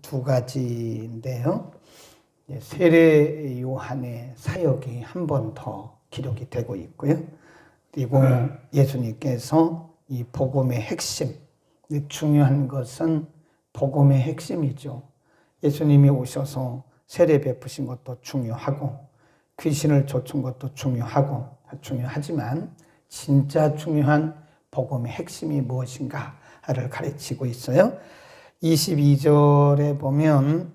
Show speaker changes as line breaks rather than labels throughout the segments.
두 가지인데요. 세례 요한의 사역이 한 번 더 기록이 되고 있고요. 그리고 예수님께서 이 복음의 핵심, 중요한 것은 복음의 핵심이죠. 예수님이 오셔서 세례 베푸신 것도 중요하고 귀신을 쫓은 것도 중요하지만 진짜 중요한 복음의 핵심이 무엇인가를 가르치고 있어요. 22절에 보면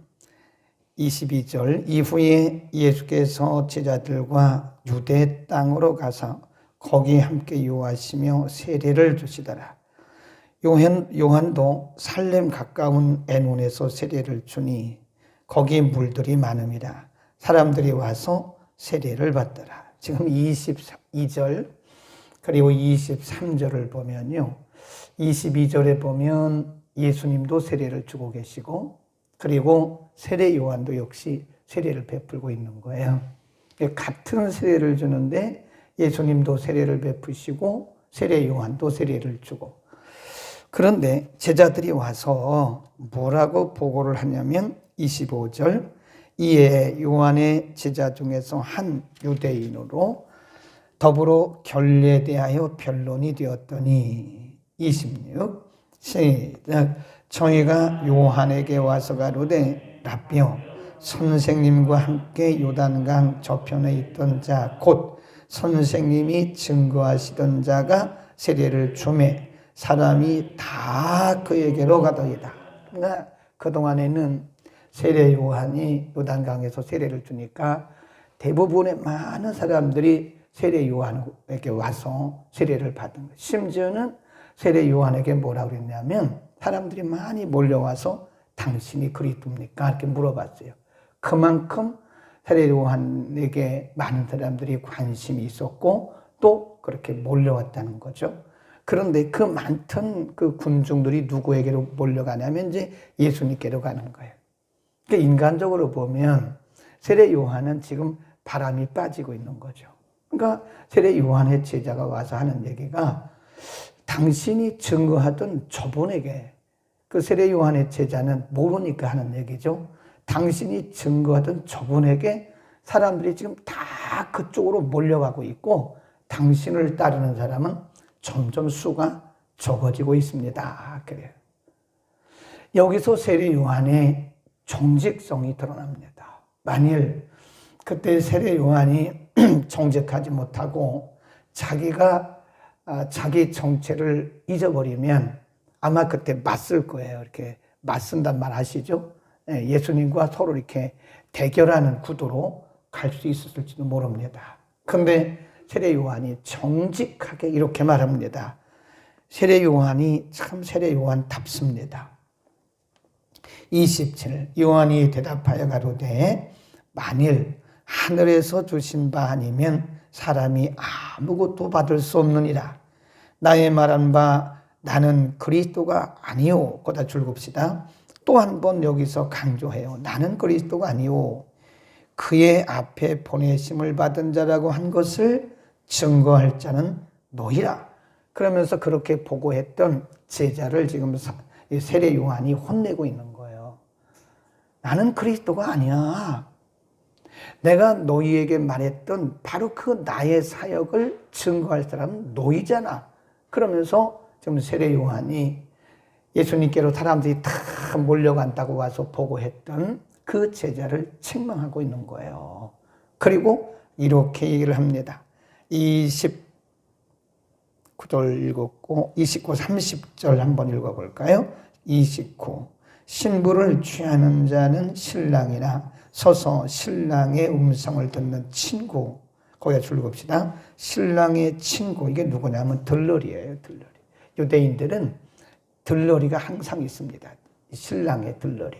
22절 이후에 예수께서 제자들과 유대 땅으로 가서 거기 함께 유하시며 세례를 주시더라. 요한도 살렘 가까운 에논에서 세례를 주니 거기 물들이 많음이라. 사람들이 와서 세례를 받더라. 지금 22절 그리고 23절을 보면요. 22절에 보면 예수님도 세례를 주고 계시고 그리고 세례 요한도 역시 세례를 베풀고 있는 거예요. 같은 세례를 주는데 예수님도 세례를 베푸시고 세례 요한도 세례를 주고, 그런데 제자들이 와서 뭐라고 보고를 하냐면 25절 이에 요한의 제자 중에서 한 유대인으로 더불어 결례대하여 변론이 되었더니 26 시작 저희가 요한에게 와서 가로되 라삐여 선생님과 함께 요단강 저편에 있던 자 곧 선생님이 증거하시던 자가 세례를 주매 사람이 다 그에게로 가더이다. 그러니까 그동안에는 세례 요한이 요단강에서 세례를 주니까 대부분의 많은 사람들이 세례 요한에게 와서 세례를 받은 거예요. 심지어는 세례 요한에게 뭐라고 그랬냐면 사람들이 많이 몰려와서 당신이 그리스도입니까? 이렇게 물어봤어요. 그만큼 세례 요한에게 많은 사람들이 관심이 있었고 또 그렇게 몰려왔다는 거죠. 그런데 그 많던 그 군중들이 누구에게로 몰려가냐면 이제 예수님께로 가는 거예요. 그러니까 인간적으로 보면 세례 요한은 지금 바람이 빠지고 있는 거죠. 그러니까 세례 요한의 제자가 와서 하는 얘기가 당신이 증거하던 저분에게, 그 세례 요한의 제자는 모르니까 하는 얘기죠. 당신이 증거하던 저분에게 사람들이 지금 다 그쪽으로 몰려가고 있고 당신을 따르는 사람은 점점 수가 적어지고 있습니다. 그래요. 여기서 세례 요한의 정직성이 드러납니다. 만일 그때 세례 요한이 정직하지 못하고 자기가 자기 정체를 잊어버리면 아마 그때 맞설 거예요. 이렇게 맞선단 말 아시죠? 예수님과 서로 이렇게 대결하는 구도로 갈 수 있었을지도 모릅니다. 그런데 세례 요한이 정직하게 이렇게 말합니다. 세례 요한이 참 세례 요한답습니다. 27 요한이 대답하여 가로되 만일 하늘에서 주신 바 아니면 사람이 아무것도 받을 수 없느니라. 나의 말한 바 나는 그리스도가 아니오. 거다 줄급시다. 또 한 번 여기서 강조해요. 나는 그리스도가 아니오. 그의 앞에 보내심을 받은 자라고 한 것을 증거할 자는 너희라. 그러면서 그렇게 보고했던 제자를 지금 세례 요한이 혼내고 있는 거예요. 나는 그리스도가 아니야. 내가 너희에게 말했던 바로 그 나의 사역을 증거할 사람은 너희잖아. 그러면서 지금 세례 요한이 예수님께로 사람들이 다 몰려간다고 와서 보고했던 그 제자를 책망하고 있는 거예요. 그리고 이렇게 얘기를 합니다. 29절 읽었고 29, 30절 한번 읽어볼까요? 29 신부를 취하는 자는 신랑이나 서서 신랑의 음성을 듣는 친구, 거기에 줄겁시다. 신랑의 친구, 이게 누구냐면 들러리예요. 들러리. 유대인들은 들러리가 항상 있습니다. 신랑의 들러리.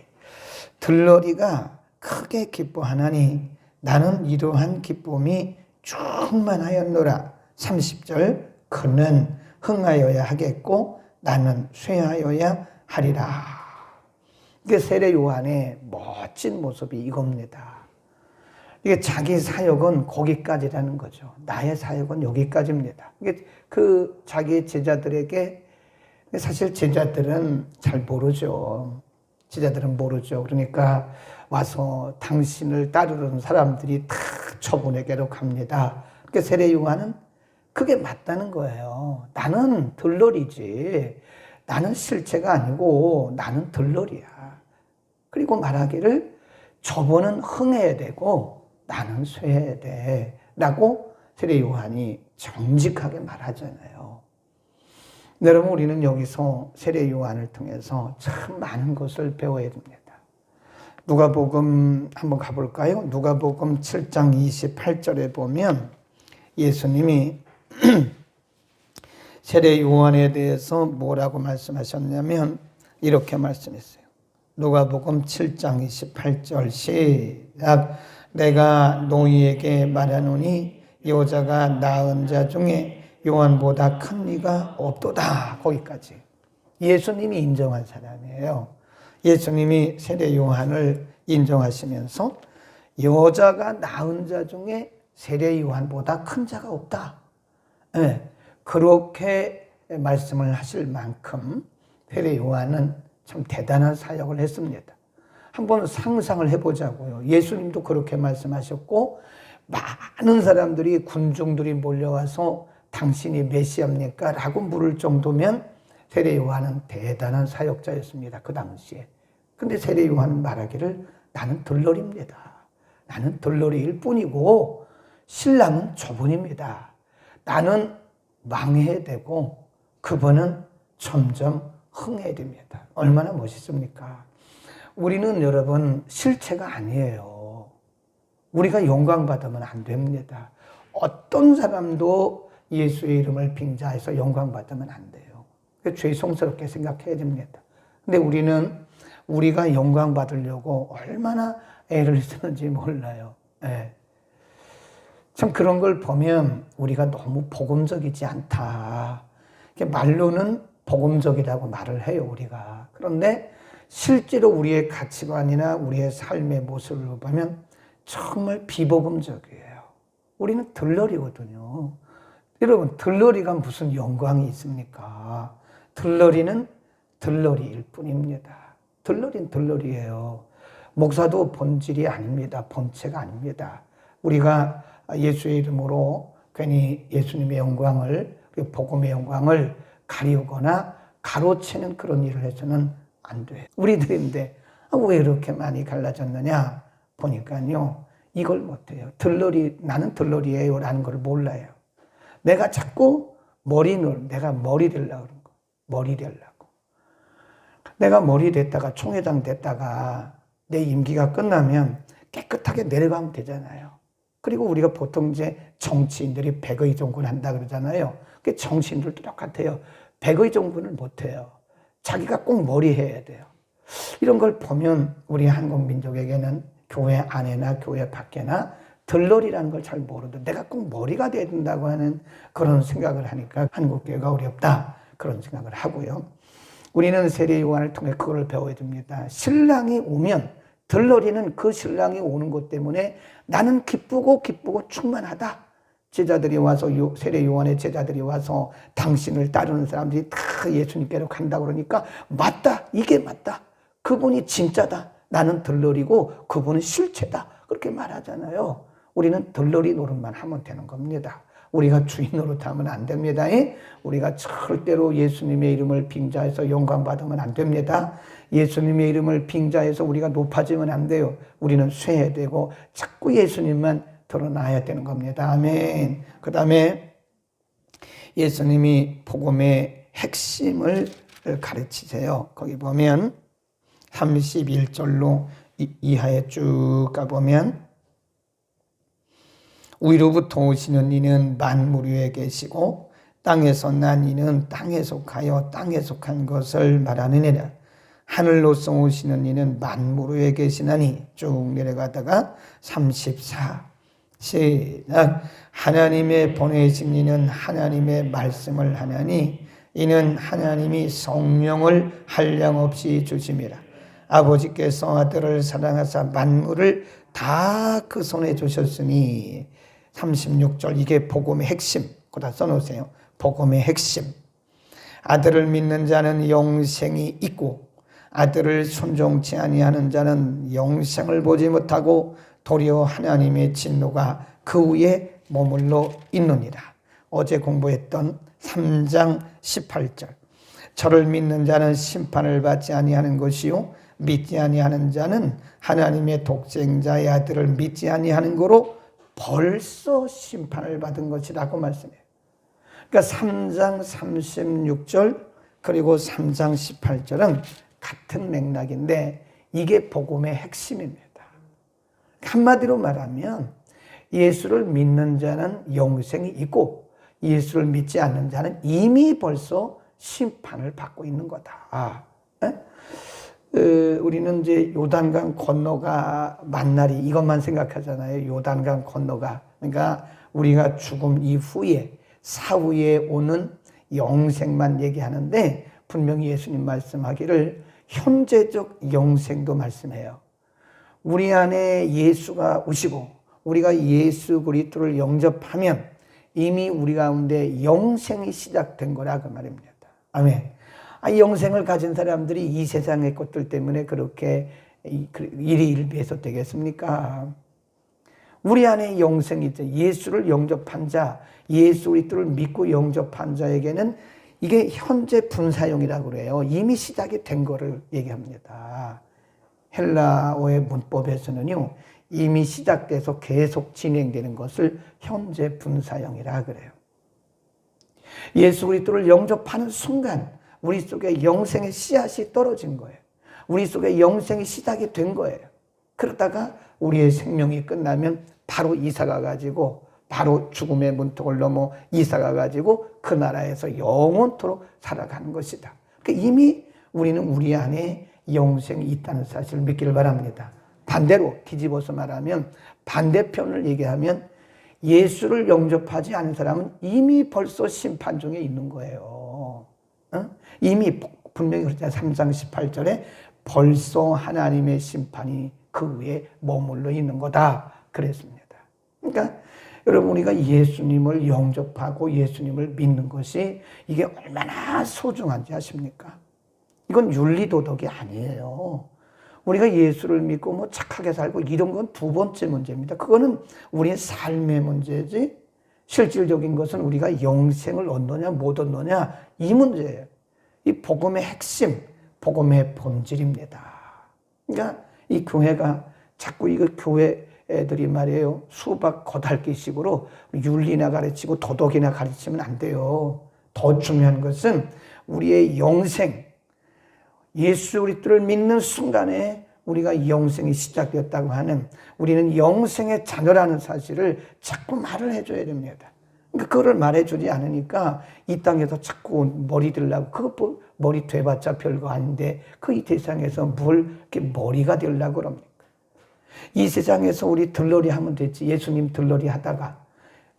들러리가 크게 기뻐하나니 나는 이러한 기쁨이 충만하였노라. 30절 그는 흥하여야 하겠고 나는 쇠하여야 하리라. 이게 세례 요한의 멋진 모습이 이겁니다. 이게 자기 사역은 거기까지라는 거죠. 나의 사역은 여기까지입니다. 이게 그 자기 제자들에게, 사실 제자들은 잘 모르죠. 제자들은 모르죠. 그러니까 와서 당신을 따르는 사람들이 다 저분에게로 갑니다. 그러니까 세례 요한은 그게 맞다는 거예요. 나는 들러리지. 나는 실체가 아니고 나는 들러리야. 그리고 말하기를 저분은 흥해야 되고 나는 쇠해야 돼. 라고 세례 요한이 정직하게 말하잖아요. 여러분, 우리는 여기서 세례 요한을 통해서 참 많은 것을 배워야 됩니다. 누가복음 한번 가볼까요? 누가복음 7장 28절에 보면 예수님이 세례 요한에 대해서 뭐라고 말씀하셨냐면 이렇게 말씀했어요. 누가복음 7장 28절 시작. 내가 너희에게 말하노니 여자가 낳은 자 중에 요한보다 큰 이가 없도다. 거기까지. 예수님이 인정한 사람이에요. 예수님이 세례 요한을 인정하시면서 여자가 낳은 자 중에 세례 요한보다 큰 자가 없다. 네, 그렇게 말씀을 하실 만큼 세례 요한은 참 대단한 사역을 했습니다. 한번 상상을 해보자고요. 예수님도 그렇게 말씀하셨고 많은 사람들이 군중들이 몰려와서 당신이 메시아입니까? 라고 물을 정도면 세례 요한은 대단한 사역자였습니다. 그 당시에. 근데 세례 요한은 말하기를 나는 들러리입니다. 나는 들러리일 뿐이고 신랑은 저분입니다. 나는 망해야 되고 그분은 점점 흥해야 됩니다. 얼마나 멋있습니까? 우리는 여러분 실체가 아니에요. 우리가 영광받으면 안 됩니다. 어떤 사람도 예수의 이름을 빙자해서 영광받으면 안 돼요. 죄송스럽게 생각해야 됩니다. 근데 우리는 우리가 영광받으려고 얼마나 애를 쓰는지 몰라요. 네. 참 그런 걸 보면 우리가 너무 복음적이지 않다. 말로는 복음적이라고 말을 해요, 우리가. 그런데 실제로 우리의 가치관이나 우리의 삶의 모습을 보면 정말 비복음적이에요. 우리는 들러리거든요. 여러분, 들러리가 무슨 영광이 있습니까? 들러리는 들러리일 뿐입니다. 들러리는 들러리예요. 목사도 본질이 아닙니다. 본체가 아닙니다. 우리가 예수의 이름으로 괜히 예수님의 영광을, 복음의 영광을 가리우거나 가로채는 그런 일을 해서는 안 돼요. 우리들인데 왜 이렇게 많이 갈라졌느냐 보니까요, 이걸 못해요. 나는 들러리예요 라는 걸 몰라요. 내가 자꾸 내가 머리 되려고 그런 거. 머리 되려고. 내가 머리 됐다가 총회장 됐다가 내 임기가 끝나면 깨끗하게 내려가면 되잖아요. 그리고 우리가 보통 이제 정치인들이 100의 정군 한다 그러잖아요. 그 정치인들도 똑같아요. 100의 정군을 못해요. 자기가 꼭 머리 해야 돼요. 이런 걸 보면 우리 한국 민족에게는 교회 안에나 교회 밖에나 들러리라는 걸 잘 모르도 내가 꼭 머리가 돼야 된다고 하는 그런 생각을 하니까 한국교회가 어렵다. 그런 생각을 하고요. 우리는 세례 요한을 통해 그걸 배워야 됩니다. 신랑이 오면 들러리는 그 신랑이 오는 것 때문에 나는 기쁘고 충만하다. 제자들이 와서 세례 요한의 제자들이 와서 당신을 따르는 사람들이 다 예수님께로 간다 그러니까 맞다. 이게 맞다. 그분이 진짜다. 나는 들러리고 그분은 실체다. 그렇게 말하잖아요. 우리는 들러리 노릇만 하면 되는 겁니다. 우리가 주인 노릇하면 안 됩니다. 우리가 절대로 예수님의 이름을 빙자해서 영광받으면 안 됩니다. 예수님의 이름을 빙자해서 우리가 높아지면 안 돼요. 우리는 쇠해야 되고 자꾸 예수님만 드러나야 되는 겁니다. 아멘. 그 다음에 예수님이 복음의 핵심을 가르치세요. 거기 보면 31절로 이하에 쭉 가보면 위로부터 오시는 이는 만물 위에 계시고 땅에서 난 이는 땅에 속하여 땅에 속한 것을 말하느니라. 하늘로서 오시는 이는 만물 위에 계시나니 쭉 내려가다가 34 시작. 하나님의 보내신 이는 하나님의 말씀을 하나니 이는 하나님이 성령을 한량없이 주심이라. 아버지께서 아들을 사랑하사 만물을 다 그 손에 주셨으니 36절 이게 복음의 핵심. 거기다 써놓으세요. 복음의 핵심. 아들을 믿는 자는 영생이 있고 아들을 순종치 아니하는 자는 영생을 보지 못하고 도리어 하나님의 진노가 그 위에 머물러 있느니라. 어제 공부했던 3장 18절. 저를 믿는 자는 심판을 받지 아니하는 것이요 믿지 아니하는 자는 하나님의 독생자의 아들을 믿지 아니하는 거로 벌써 심판을 받은 것이라고 말씀해요. 그러니까 3장 36절 그리고 3장 18절은 같은 맥락인데 이게 복음의 핵심입니다. 한마디로 말하면 예수를 믿는 자는 영생이 있고 예수를 믿지 않는 자는 이미 벌써 심판을 받고 있는 거다. 우리는 이제 요단강 건너가 만날이 이것만 생각하잖아요. 요단강 건너가. 그러니까 우리가 죽음 이후에 사후에 오는 영생만 얘기하는데 분명히 예수님 말씀하기를 현재적 영생도 말씀해요. 우리 안에 예수가 오시고 우리가 예수 그리스도를 영접하면 이미 우리 가운데 영생이 시작된 거라 그 말입니다. 아멘. 영생을 가진 사람들이 이 세상의 것들 때문에 그렇게 일이 일비해서 되겠습니까? 우리 안에 영생이 있죠. 예수를 영접한 자, 예수 그리스도를 믿고 영접한 자에게는 이게 현재 분사형이라고 그래요. 이미 시작이 된 거를 얘기합니다. 헬라어의 문법에서는요, 이미 시작돼서 계속 진행되는 것을 현재 분사형이라 그래요. 예수 그리스도를 영접하는 순간 우리 속에 영생의 씨앗이 떨어진 거예요. 우리 속에 영생이 시작이 된 거예요. 그러다가 우리의 생명이 끝나면 바로 이사가 가지고 바로 죽음의 문턱을 넘어 이사가 가지고 그 나라에서 영원토록 살아가는 것이다. 그러니까 이미 우리는 우리 안에 영생이 있다는 사실을 믿기를 바랍니다. 반대로 뒤집어서 말하면 반대편을 얘기하면 예수를 영접하지 않은 사람은 이미 벌써 심판 중에 있는 거예요. 이미 분명히 그렇잖아요. 3장 18절에 벌써 하나님의 심판이 그 위에 머물러 있는 거다 그랬습니다. 그러니까 여러분 우리가 예수님을 영접하고 예수님을 믿는 것이 이게 얼마나 소중한지 아십니까? 이건 윤리도덕이 아니에요. 우리가 예수를 믿고 뭐 착하게 살고 이런 건 두 번째 문제입니다. 그거는 우리의 삶의 문제지 실질적인 것은 우리가 영생을 얻느냐 못 얻느냐 이 문제예요. 이 복음의 핵심, 복음의 본질입니다. 그러니까 이 교회가 자꾸 이거 교회 애들이 말이에요. 수박 겉핥기식으로 윤리나 가르치고 도덕이나 가르치면 안 돼요. 더 중요한 것은 우리의 영생, 예수 그리스도를 믿는 순간에 우리가 영생이 시작되었다고 하는 우리는 영생의 자녀라는 사실을 자꾸 말을 해줘야 됩니다. 그러니까 그거를 말해주지 않으니까 이 땅에서 자꾸 머리 들라고 그거 머리 돼봤자 별거 아닌데 그 이 세상에서 뭘 이렇게 머리가 되려고 그럽니까? 이 세상에서 우리 들러리 하면 됐지. 예수님 들러리 하다가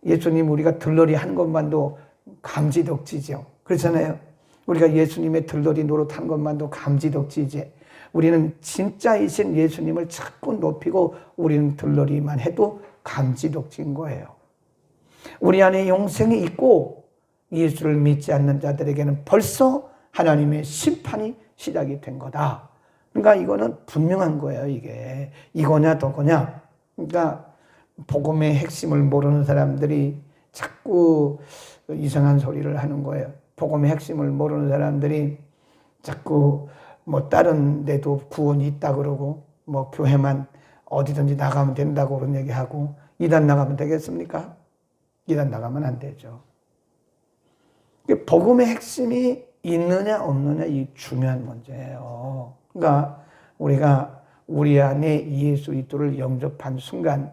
예수님 우리가 들러리 한 것만도 감지덕지죠. 그렇잖아요. 우리가 예수님의 들러리 노릇한 것만도 감지덕지지. 우리는 진짜이신 예수님을 자꾸 높이고 우리는 들러리만 해도 감지덕지인 거예요. 우리 안에 영생이 있고 예수를 믿지 않는 자들에게는 벌써 하나님의 심판이 시작이 된 거다. 그러니까 이거는 분명한 거예요. 이게 이거냐 저거냐. 그러니까 복음의 핵심을 모르는 사람들이 자꾸 이상한 소리를 하는 거예요. 복음의 핵심을 모르는 사람들이 자꾸 뭐 다른 데도 구원이 있다 그러고 뭐 교회만 어디든지 나가면 된다고 그런 얘기하고 이단 나가면 되겠습니까? 이단 나가면 안 되죠. 복음의 핵심이 있느냐 없느냐 이 중요한 문제예요. 그러니까 우리가 우리 안에 예수 그리스도를 영접한 순간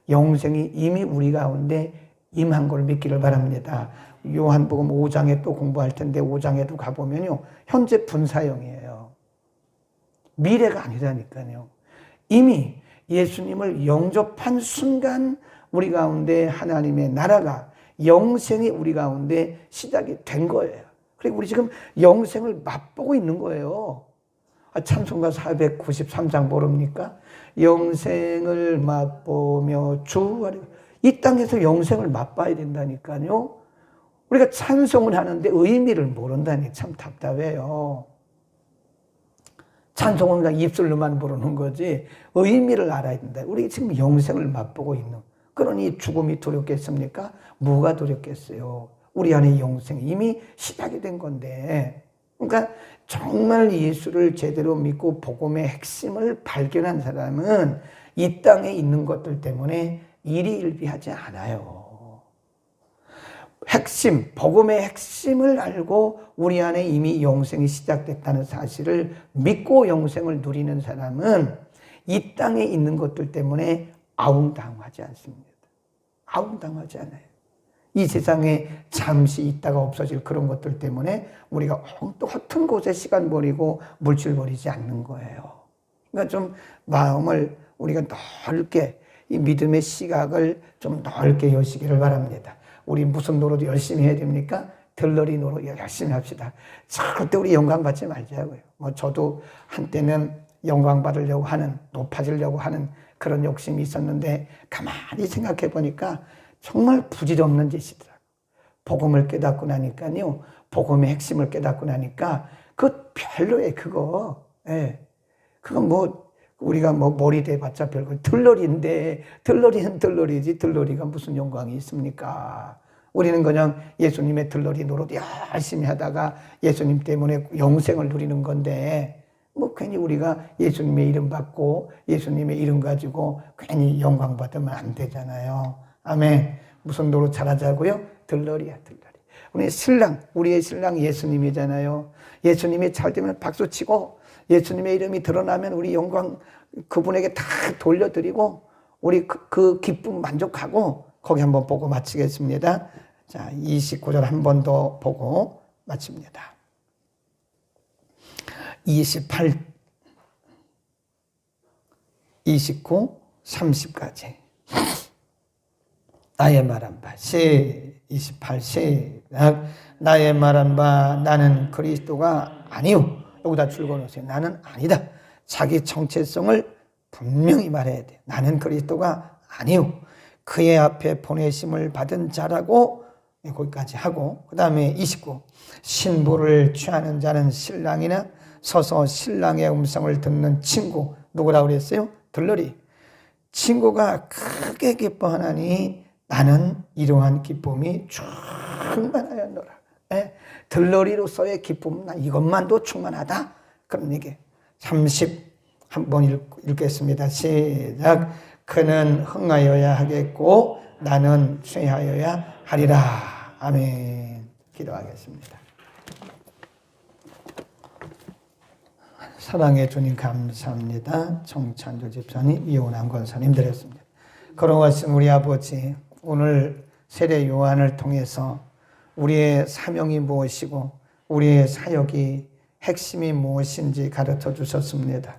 영생이 이미 우리 가운데 임한 걸 믿기를 바랍니다. 요한복음 5장에 또 공부할 텐데 5장에도 가보면요. 현재 분사형이에요. 미래가 아니라니까요. 이미 예수님을 영접한 순간 우리 가운데 하나님의 나라가 영생이 우리 가운데 시작이 된 거예요. 그리고 우리 지금 영생을 맛보고 있는 거예요. 찬송가 493장 모릅니까? 영생을 맛보며 이 땅에서 영생을 맛봐야 된다니까요. 우리가 찬송을 하는데 의미를 모른다니 참 답답해요. 찬송은 그냥 입술로만 부르는 거지 의미를 알아야 된다. 우리 지금 영생을 맛보고 있는, 그러니 죽음이 두렵겠습니까? 뭐가 두렵겠어요? 우리 안에 영생 이미 시작이 된 건데, 그러니까 정말 예수를 제대로 믿고 복음의 핵심을 발견한 사람은 이 땅에 있는 것들 때문에 일희일비하지 않아요. 핵심, 복음의 핵심을 알고 우리 안에 이미 영생이 시작됐다는 사실을 믿고 영생을 누리는 사람은 이 땅에 있는 것들 때문에 아웅다웅하지 않습니다. 아웅다웅하지 않아요. 이 세상에 잠시 있다가 없어질 그런 것들 때문에 우리가 또 허튼 곳에 시간 버리고 물질 버리지 않는 거예요. 그러니까 좀 마음을 우리가 넓게, 이 믿음의 시각을 좀 넓게 여시기를 바랍니다. 우리 무슨 노릇 열심히 해야 됩니까? 들러리 노릇 열심히 합시다. 절대 우리 영광 받지 말자고요. 뭐 저도 한때는 영광 받으려고 하는, 높아지려고 하는 그런 욕심이 있었는데 가만히 생각해 보니까 정말 부질없는 짓이더라고요. 복음을 깨닫고 나니까요, 복음의 핵심을 깨닫고 나니까 그 별로예요, 그거. 예. 그건 뭐 우리가 뭐 머리 대봤자 별거, 들러리인데 들러리는 들러리지 들러리가 무슨 영광이 있습니까? 우리는 그냥 예수님의 들러리 노릇 열심히 하다가 예수님 때문에 영생을 누리는 건데, 뭐 괜히 우리가 예수님의 이름 받고 예수님의 이름 가지고 괜히 영광 받으면 안 되잖아요. 아멘. 무슨 노릇 잘하자고요? 들러리야, 들러리. 우리 신랑, 우리의 신랑 예수님이잖아요. 예수님이 잘 되면 박수 치고 예수님의 이름이 드러나면 우리 영광 그분에게 다 돌려드리고 우리 그 기쁨 만족하고, 거기 한번 보고 마치겠습니다. 자, 29절 한 번 더 보고 마칩니다. 28, 29, 30까지. 나의 말한 바, 28, 시작. 나의 말한 바, 나는 그리스도가 아니요. 여기다 줄거놓으세요. 나는 아니다. 자기 정체성을 분명히 말해야 돼. 나는 그리스도가 아니요. 그의 앞에 보내심을 받은 자라고, 거기까지 하고, 그 다음에 29. 신부를 취하는 자는 신랑이나 서서 신랑의 음성을 듣는 친구, 누구라고 그랬어요? 들러리. 친구가 크게 기뻐하나니 나는 이러한 기쁨이 충만하였노라. 들러리로서의 기쁨, 나 이것만도 충만하다. 그런 얘기. 30 한번 읽겠습니다. 시작. 그는 흥하여야 하겠고 나는 쇠하여야 하리라. 아멘. 기도하겠습니다. 사랑해 주님 감사합니다. 정찬조 집사님, 이혼한 권사님 드렸습니다. 걸어가신 우리 아버지, 오늘 세례 요한을 통해서 우리의 사명이 무엇이고 우리의 사역이 핵심이 무엇인지 가르쳐 주셨습니다.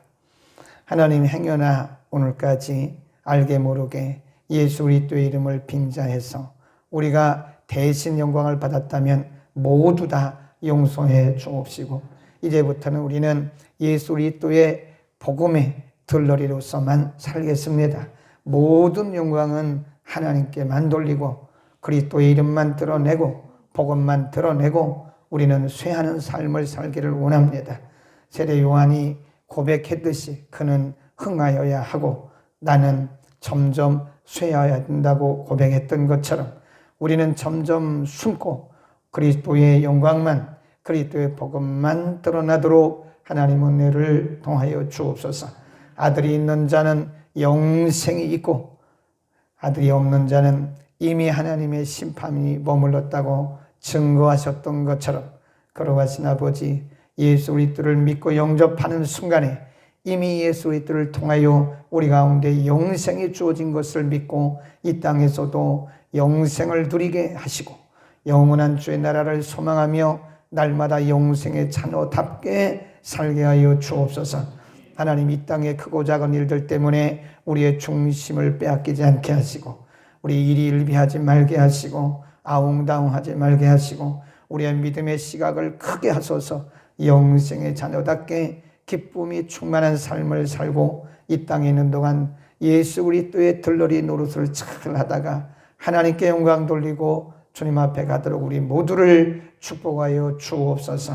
하나님, 행여나 오늘까지 알게 모르게 예수 그리스도의 이름을 빙자해서 우리가 대신 영광을 받았다면 모두 다 용서해 주옵시고, 이제부터는 우리는 예수 그리스도의 복음의 들러리로서만 살겠습니다. 모든 영광은 하나님께만 돌리고 그리스도의 이름만 드러내고 복음만 드러내고 우리는 쇠하는 삶을 살기를 원합니다. 세례 요한이 고백했듯이 그는 흥하여야 하고 나는 점점 쇠하여야 된다고 고백했던 것처럼 우리는 점점 숨고 그리스도의 영광만, 그리스도의 복음만 드러나도록 하나님 은혜를 통하여 주옵소서. 아들이 있는 자는 영생이 있고 아들이 없는 자는 이미 하나님의 심판이 머물렀다고 증거하셨던 것처럼, 걸어가신 아버지, 예수 그리스도를 믿고 영접하는 순간에 이미 예수 그리스도를 통하여 우리 가운데 영생이 주어진 것을 믿고 이 땅에서도 영생을 누리게 하시고 영원한 주의 나라를 소망하며 날마다 영생의 자녀답게 살게 하여 주옵소서. 하나님, 이 땅의 크고 작은 일들 때문에 우리의 중심을 빼앗기지 않게 하시고 우리 일희일비하지 말게 하시고 아웅다웅하지 말게 하시고 우리의 믿음의 시각을 크게 하소서. 영생의 자녀답게 기쁨이 충만한 삶을 살고 이 땅에 있는 동안 예수 그리스도의 들러리 노릇을 잘 하다가 하나님께 영광 돌리고 주님 앞에 가도록 우리 모두를 축복하여 주옵소서.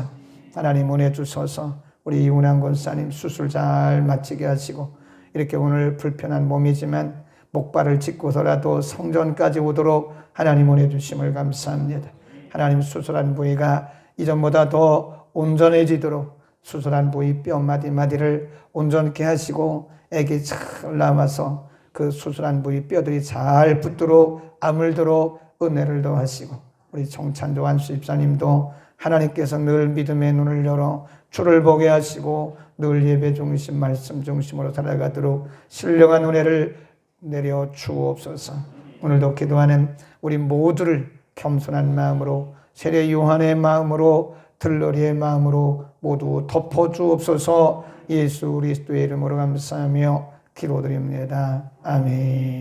하나님, 은혜 주소서. 우리 이운환 권사님 수술 잘 마치게 하시고 이렇게 오늘 불편한 몸이지만 목발을 짚고서라도 성전까지 오도록 하나님 은혜 주심을 감사합니다. 하나님 수술한 부위가 이전보다 더 온전해지도록 수술한 부위 뼈 마디마디를 온전케 하시고 애기 잘 남아서 그 수술한 부위 뼈들이 잘 붙도록 아물도록 은혜를 더하시고 우리 정찬조 안수 집사님도 하나님께서 늘 믿음의 눈을 열어 주를 보게 하시고 늘 예배 중심 말씀 중심으로 살아가도록 신령한 은혜를 내려 주옵소서. 오늘도 기도하는 우리 모두를 겸손한 마음으로 세례 요한의 마음으로 들러리의 마음으로 모두 덮어 주옵소서. 예수 그리스도의 이름으로 감사하며 기도드립니다. 아멘.